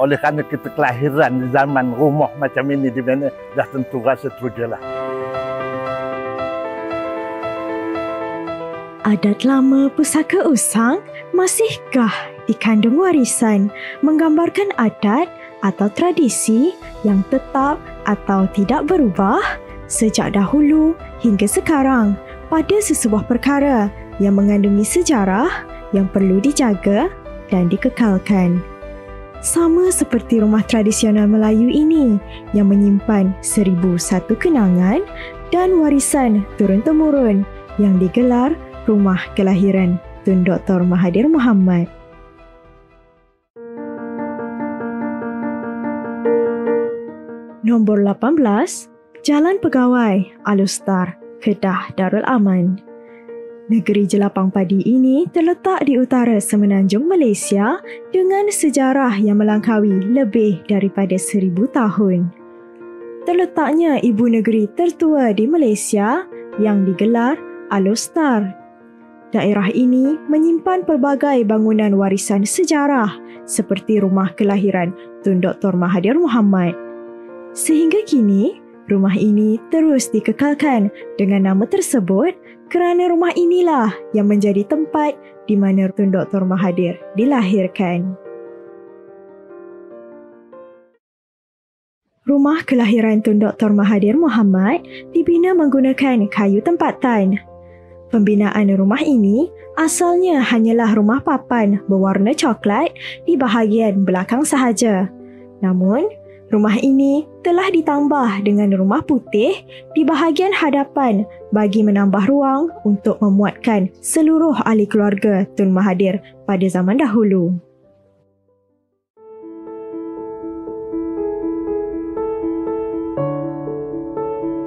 Oleh kerana kita kelahiran di zaman rumah macam ini di mana, dah tentu rasa terujalah. Adat lama pusaka usang masihkah dikandung warisan menggambarkan adat atau tradisi yang tetap atau tidak berubah sejak dahulu hingga sekarang pada sesebuah perkara yang mengandungi sejarah yang perlu dijaga dan dikekalkan. Sama seperti rumah tradisional Melayu ini yang menyimpan 1001 kenangan dan warisan turun-temurun yang digelar Rumah Kelahiran Tun Dr. Mahathir Mohamad. Nombor 18, Jalan Pegawai Alustar, Kedah Darul Aman. Negeri jelapang padi ini terletak di utara semenanjung Malaysia dengan sejarah yang melangkaui lebih daripada 1000 tahun. Terletaknya ibu negeri tertua di Malaysia yang digelar Alustar. Daerah ini menyimpan pelbagai bangunan warisan sejarah seperti rumah kelahiran Tun Dr. Mahathir Mohamad. Sehingga kini, rumah ini terus dikekalkan dengan nama tersebut kerana rumah inilah yang menjadi tempat di mana Tun Dr. Mahathir dilahirkan. Rumah kelahiran Tun Dr. Mahathir Mohamad dibina menggunakan kayu tempatan. Pembinaan rumah ini asalnya hanyalah rumah papan berwarna coklat di bahagian belakang sahaja. Namun, rumah ini telah ditambah dengan rumah putih di bahagian hadapan bagi menambah ruang untuk memuatkan seluruh ahli keluarga Tun Mahathir pada zaman dahulu.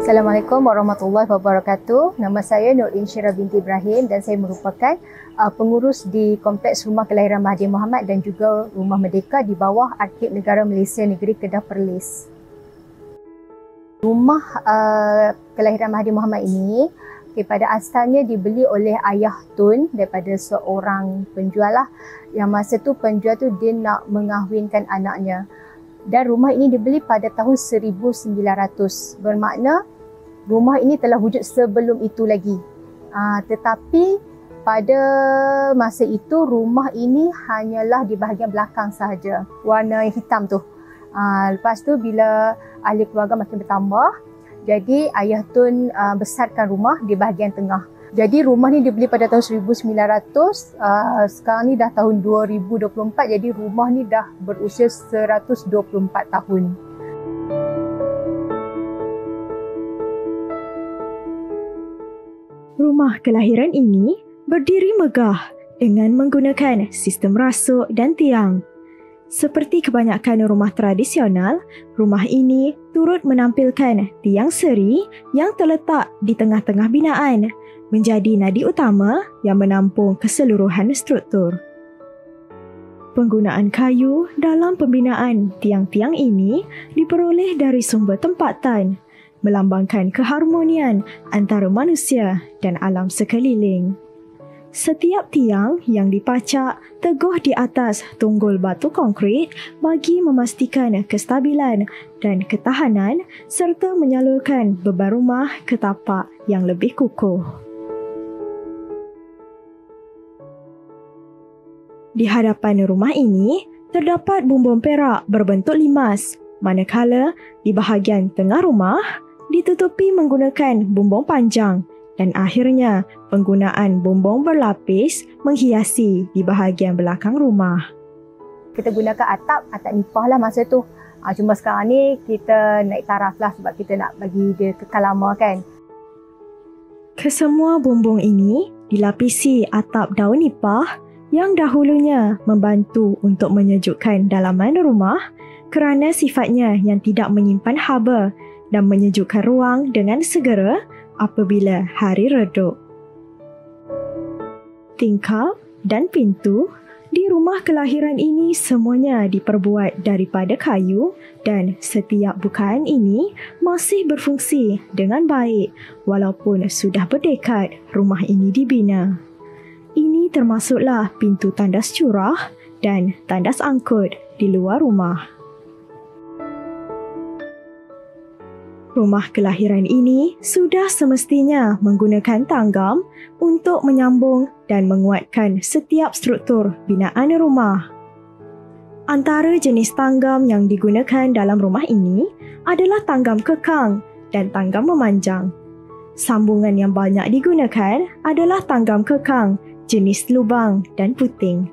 Assalamualaikum warahmatullahi wabarakatuh. Nama saya Nur Insyirah binti Ibrahim dan saya merupakan pengurus di Kompleks Rumah Kelahiran Mahathir Mohamad dan juga Rumah Merdeka di bawah Arkib Negara Malaysia Negeri Kedah Perlis. Rumah Kelahiran Mahathir Mohamad ini pada asalnya dibeli oleh ayah Tun daripada seorang penjual lah. Yang masa tu penjual tu dia nak mengahwinkan anaknya. Dan rumah ini dibeli pada tahun 1900. Bermakna rumah ini telah wujud sebelum itu lagi. Tetapi pada masa itu rumah ini hanyalah di bahagian belakang sahaja. Warna hitam tu. Lepas tu bila ahli keluarga makin bertambah, jadi ayah Tun besarkan rumah di bahagian tengah. Jadi rumah ni dibeli pada tahun 1900, sekarang ni dah tahun 2024, jadi rumah ni dah berusia 124 tahun. Rumah kelahiran ini berdiri megah dengan menggunakan sistem rasuk dan tiang. Seperti kebanyakan rumah tradisional, rumah ini turut menampilkan tiang seri yang terletak di tengah-tengah binaan, menjadi nadi utama yang menampung keseluruhan struktur. Penggunaan kayu dalam pembinaan tiang-tiang ini diperoleh dari sumber tempatan, melambangkan keharmonian antara manusia dan alam sekeliling. Setiap tiang yang dipacak teguh di atas tunggul batu konkrit bagi memastikan kestabilan dan ketahanan serta menyalurkan beban rumah ke tapak yang lebih kukuh. Di hadapan rumah ini, terdapat bumbung perak berbentuk limas, manakala di bahagian tengah rumah ditutupi menggunakan bumbung panjang dan akhirnya penggunaan bumbung berlapis menghiasi di bahagian belakang rumah. Kita gunakan atap nipah lah masa tu. Cuma sekarang ni kita naik taraf lah sebab kita nak bagi dia kekal lama kan. Kesemua bumbung ini dilapisi atap daun nipah yang dahulunya membantu untuk menyejukkan dalaman rumah kerana sifatnya yang tidak menyimpan haba dan menyejukkan ruang dengan segera apabila hari redup. Tingkap dan pintu di rumah kelahiran ini semuanya diperbuat daripada kayu dan setiap bukaan ini masih berfungsi dengan baik walaupun sudah berdekad rumah ini dibina. Ini termasuklah pintu tandas curah dan tandas angkut di luar rumah. Rumah kelahiran ini sudah semestinya menggunakan tanggam untuk menyambung dan menguatkan setiap struktur binaan rumah. Antara jenis tanggam yang digunakan dalam rumah ini adalah tanggam kekang dan tanggam memanjang. Sambungan yang banyak digunakan adalah tanggam kekang, jenis lubang dan puting.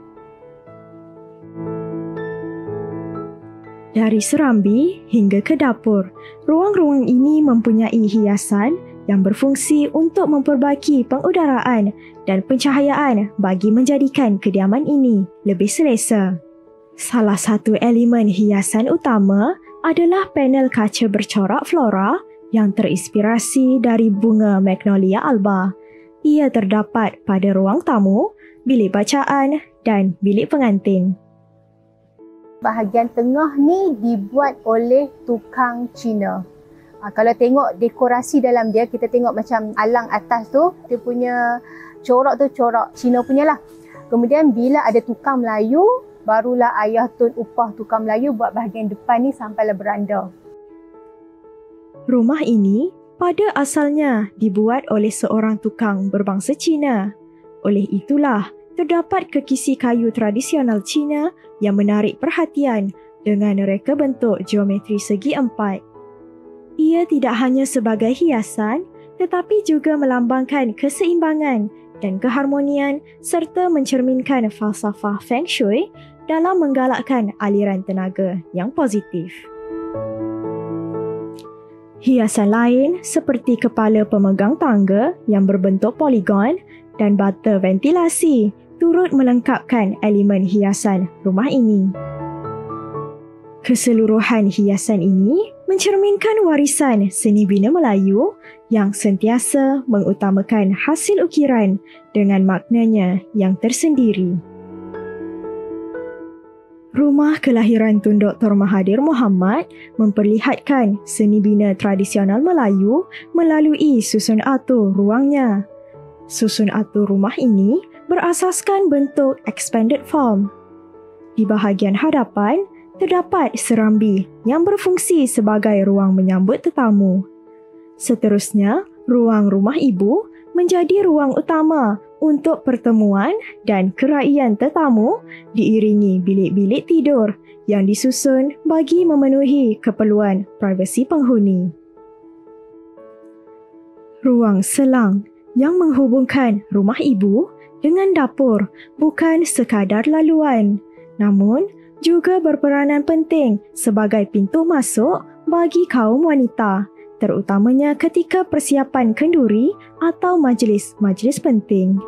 Dari serambi hingga ke dapur, ruang-ruang ini mempunyai hiasan yang berfungsi untuk memperbaiki pengudaraan dan pencahayaan bagi menjadikan kediaman ini lebih selesa. Salah satu elemen hiasan utama adalah panel kaca bercorak flora yang terinspirasi dari bunga magnolia alba. Ia terdapat pada ruang tamu, bilik bacaan dan bilik pengantin. Bahagian tengah ni dibuat oleh tukang Cina. Kalau tengok dekorasi dalam dia, kita tengok macam alang atas tu, dia punya corak tu corak Cina punya lah. Kemudian bila ada tukang Melayu, barulah ayah Tun upah tukang Melayu buat bahagian depan ni sampailah beranda. Rumah ini pada asalnya dibuat oleh seorang tukang berbangsa Cina. Oleh itulah, terdapat kekisi kayu tradisional Cina yang menarik perhatian dengan reka bentuk geometri segi empat. Ia tidak hanya sebagai hiasan tetapi juga melambangkan keseimbangan dan keharmonian serta mencerminkan falsafah Feng Shui dalam menggalakkan aliran tenaga yang positif. Hiasan lain seperti kepala pemegang tangga yang berbentuk poligon dan bata ventilasi turut melengkapkan elemen hiasan rumah ini. Keseluruhan hiasan ini mencerminkan warisan seni bina Melayu yang sentiasa mengutamakan hasil ukiran dengan maknanya yang tersendiri. Rumah kelahiran Tun Dr. Mahathir Mohamad memperlihatkan seni bina tradisional Melayu melalui susun atur ruangnya. Susun atur rumah ini berasaskan bentuk expanded form. Di bahagian hadapan, terdapat serambi yang berfungsi sebagai ruang menyambut tetamu. Seterusnya, ruang rumah ibu menjadi ruang utama untuk pertemuan dan keraian tetamu diiringi bilik-bilik tidur yang disusun bagi memenuhi keperluan privasi penghuni. Ruang selang yang menghubungkan rumah ibu dengan dapur bukan sekadar laluan, namun juga berperanan penting sebagai pintu masuk bagi kaum wanita, terutamanya ketika persiapan kenduri atau majlis-majlis penting.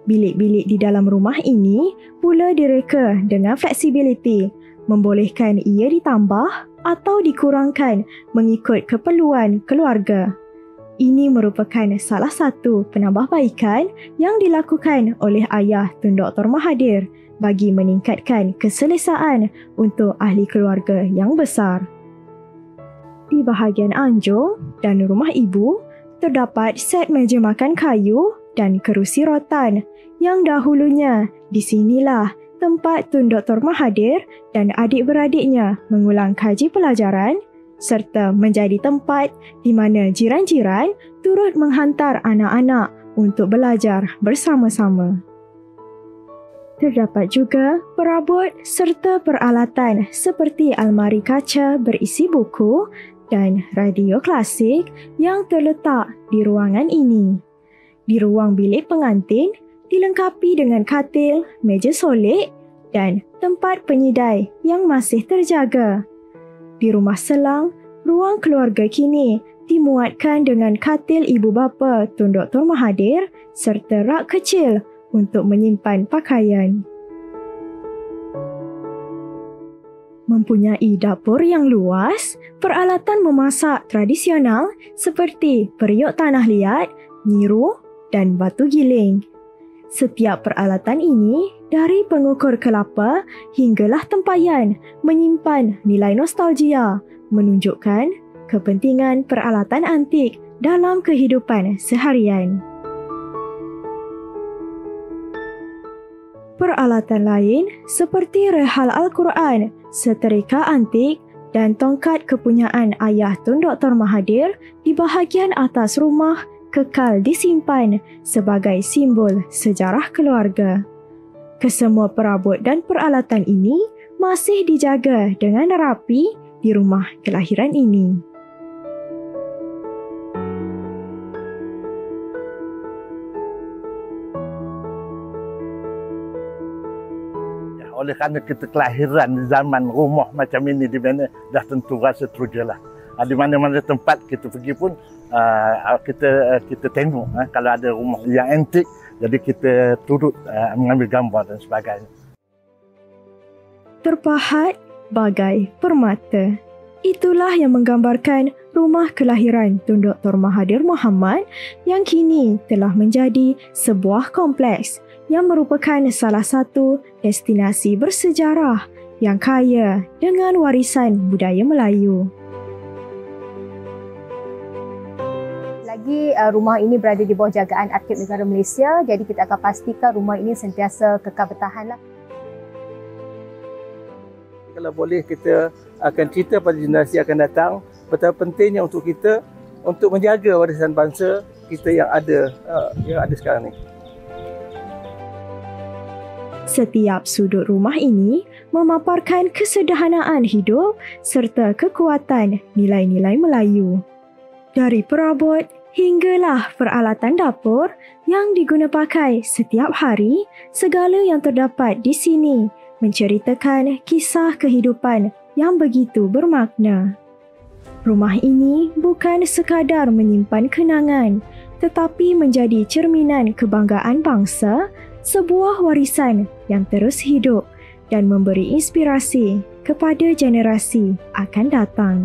Bilik-bilik di dalam rumah ini pula direka dengan fleksibiliti, membolehkan ia ditambah atau dikurangkan mengikut keperluan keluarga. Ini merupakan salah satu penambahbaikan yang dilakukan oleh ayah Tun Dr. Mahathir bagi meningkatkan keselesaan untuk ahli keluarga yang besar. Di bahagian anjung dan rumah ibu, terdapat set meja makan kayu dan kerusi rotan yang dahulunya di sinilah tempat Tun Dr. Mahathir dan adik-beradiknya mengulang kaji pelajaran serta menjadi tempat di mana jiran-jiran turut menghantar anak-anak untuk belajar bersama-sama. Terdapat juga perabot serta peralatan seperti almari kaca berisi buku dan radio klasik yang terletak di ruangan ini. Di ruang bilik pengantin, dilengkapi dengan katil, meja solek dan tempat penyidai yang masih terjaga. Di rumah selang, ruang keluarga kini dimuatkan dengan katil ibu bapa Tun Dr. Mahathir serta rak kecil untuk menyimpan pakaian. Mempunyai dapur yang luas, peralatan memasak tradisional seperti periuk tanah liat, nyiru dan batu giling. Setiap peralatan ini, dari pengukur kelapa hinggalah tempayan, menyimpan nilai nostalgia, menunjukkan kepentingan peralatan antik dalam kehidupan seharian. Peralatan lain seperti rehal Al-Quran, seterika antik dan tongkat kepunyaan ayah Tun Dr. Mahathir di bahagian atas rumah kekal disimpan sebagai simbol sejarah keluarga. Kesemua perabot dan peralatan ini masih dijaga dengan rapi di rumah kelahiran ini. Oleh kerana kita kelahiran di zaman rumah macam ini di mana dah tentu rasa terujalah. Di mana-mana tempat kita pergi pun kita tengok kalau ada rumah yang antik, jadi kita turut mengambil gambar dan sebagainya. Terpahat bagai permata. Itulah yang menggambarkan rumah kelahiran Tun Dr. Mahathir Mohamad yang kini telah menjadi sebuah kompleks yang merupakan salah satu destinasi bersejarah yang kaya dengan warisan budaya Melayu. Lagi rumah ini berada di bawah jagaan Arkib Negara Malaysia, jadi kita akan pastikan rumah ini sentiasa kekal bertahanlah. Kalau boleh kita akan cerita pada generasi akan datang betapa pentingnya untuk kita untuk menjaga warisan bangsa kita yang ada sekarang ni. Setiap sudut rumah ini memaparkan kesederhanaan hidup serta kekuatan nilai-nilai Melayu. Dari perabot hinggalah peralatan dapur yang digunapakai setiap hari, segala yang terdapat di sini menceritakan kisah kehidupan yang begitu bermakna. Rumah ini bukan sekadar menyimpan kenangan, tetapi menjadi cerminan kebanggaan bangsa, sebuah warisan yang terus hidup dan memberi inspirasi kepada generasi akan datang.